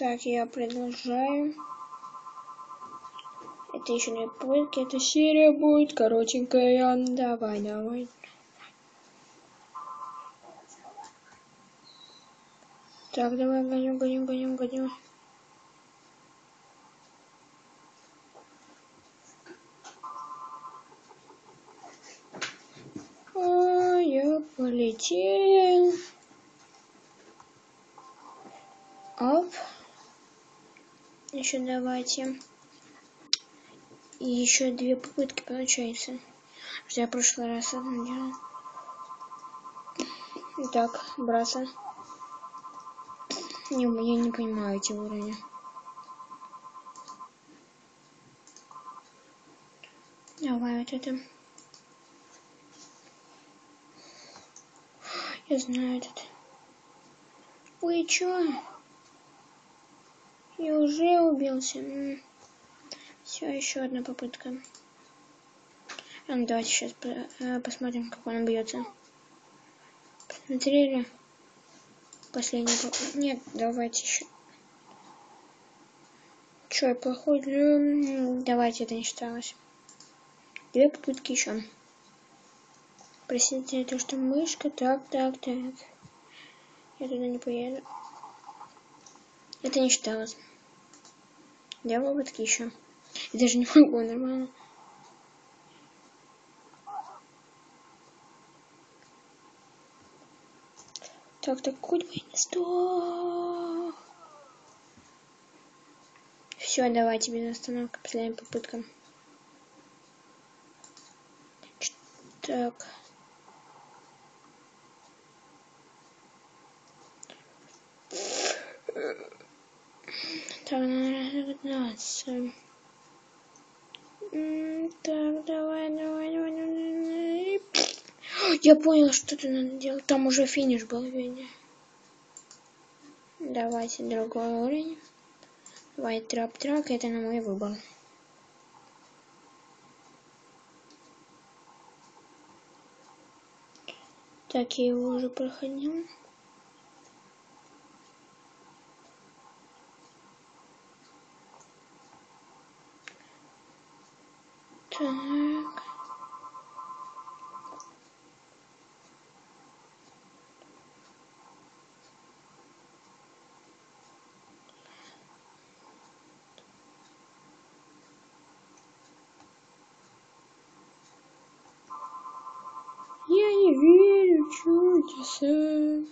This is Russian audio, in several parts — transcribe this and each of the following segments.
Так, я продолжаю. Это еще не попытки, эта серия будет коротенькая. Давай. Так, давай, гоню. Я полетел. Оп. Еще давайте. И еще 2 попытки получается. Что я в прошлый раз одну делал. Итак, браться. Я не понимаю эти уровни. Давай вот это. Я знаю этот. Ой, чё? Я уже убился. Все, еще одна попытка. Давайте сейчас посмотрим, как он бьется. Посмотрели? Последний попытка. Нет, давайте еще. Чё, я плохой? Давайте, это не считалось. 2 попытки еще. Простите, это что мышка? Так. Я туда не поеду. Это не считалось. 2 попытки еще. Я даже не могу нормально. Так, хоть бы не сдох. Все, давайте без остановки. Последняя попытка. Так. Так, надо разогнаться. Так, давай. Я понял, что ты надо делать. Там уже финиш был, видно. Давайте другой уровень. Давай трап-трак, это на мой выбор. Так, я его уже проходил. Так. Я не верю в чудеса.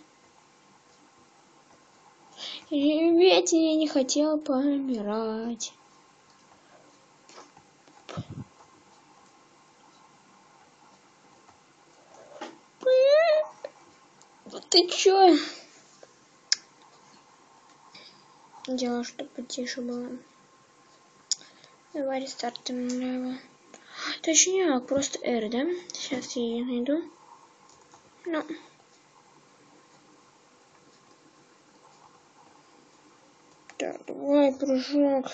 Ведь я не хотел помирать. Ты чё? Дело, чтобы потише было. Давай рестартим налево. Точнее, просто R, да? Сейчас я ее найду. Ну. Так, давай прыжок.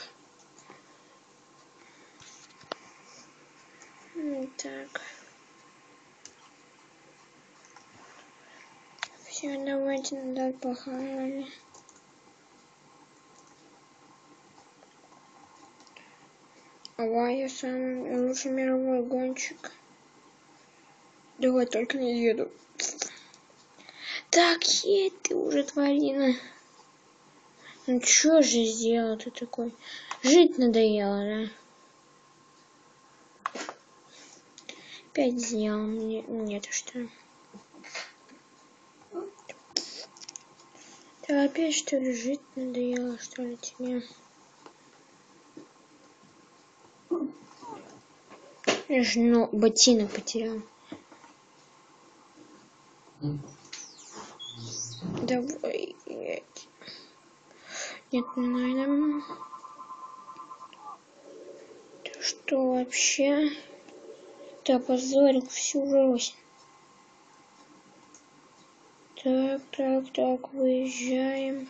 Так. Все, давайте назад похавали. Давай, я самый лучший мировой гонщик. Давай, только не еду. Так, едь ты уже, тварина. Ну чё же сделал ты такой? Жить надоело, да? Опять сделал мне. Нет, что ли? Да опять что ли жить надоело, что ли тебе? Я же ботинок потерял. Давай. Нет, наверное. Ты что вообще? Ты опозорил всю Русь. Так, выезжаем.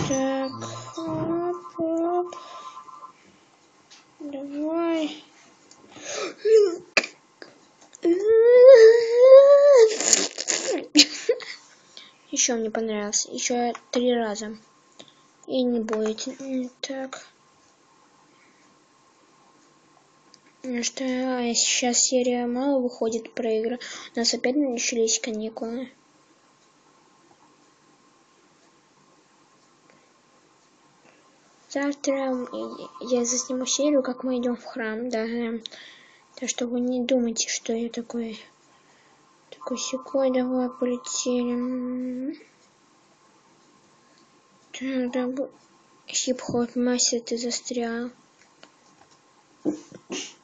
Так, оп. Давай. еще мне понравился. Еще 3 раза. И не будет. Так. Ну что, сейчас серия мало выходит про игры. У нас опять начались каникулы. Завтра я засниму серию, как мы идем в храм. Да. Так что вы не думайте, что я такой секой. Давай полетели. Хип-хоп мастер, ты застрял.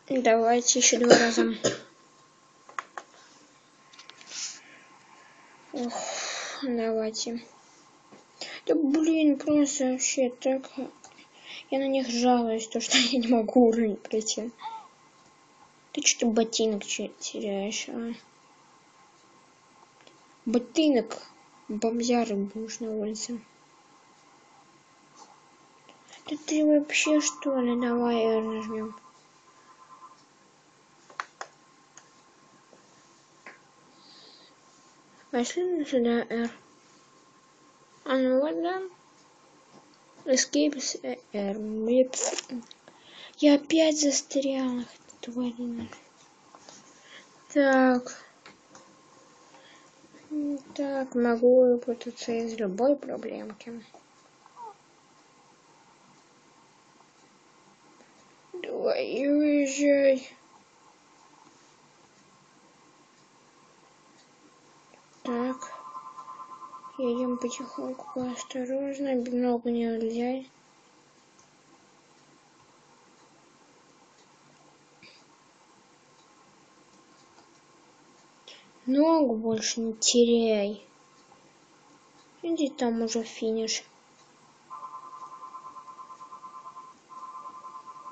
Давайте еще 2 раза. Ох, давайте. Да блин, просто вообще так. Я на них жалуюсь, то что я не могу уровень пройти. Ты что ботинок теряешь, а? Ботинок. Бомзяры будешь на улице. Да ты вообще что ли? Давай R нажмем. Пошли сюда R. А ну вот да. Escape с R. Я опять застрял. Тварина. Так. Так, могу выпутаться из любой проблемки. Давай, уезжай. Так. Едем потихоньку, осторожно. Много нельзя. Ногу больше не теряй. Иди, там уже финиш.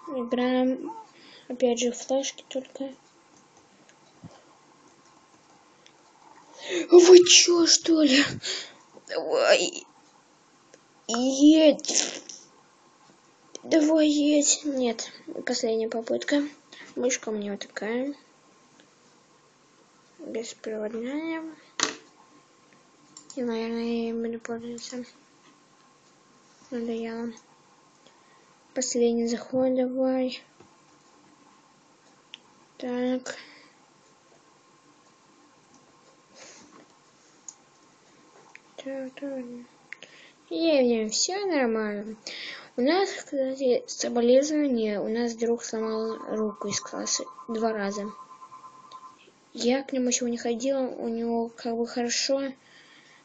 Играем опять же флешки только. Вы чё, что ли? Давай. Едь. Давай, едь. Нет, последняя попытка. Мышка у меня вот такая. Беспроводная. И, наверное, я им буду пользоваться. Надоело. Последний заход давай. Так. И все нормально. У нас, кстати, соболезнования. У нас друг сломал руку из класса 2 раза. Я к нему сегодня ходила, у него как бы хорошо,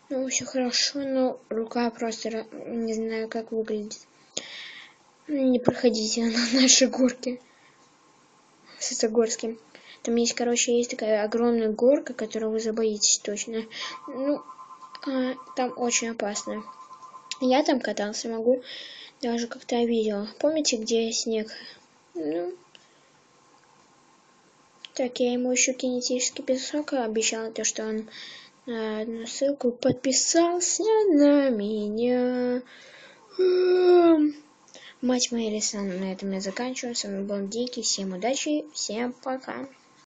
ну все хорошо, но рука просто не знаю как выглядит. Не проходите на наши горки в Сосогорске. Там есть, короче, есть такая огромная горка, которую вы забоитесь точно. Ну, там очень опасно. Я там катался, могу даже как-то видела. Помните, где снег? Ну, так, я ему еще кинетический песок обещала, то, что он на одну ссылку подписался на меня. Мать моя, Александра, на этом я заканчиваю. С вами был Дикий. Всем удачи, всем пока.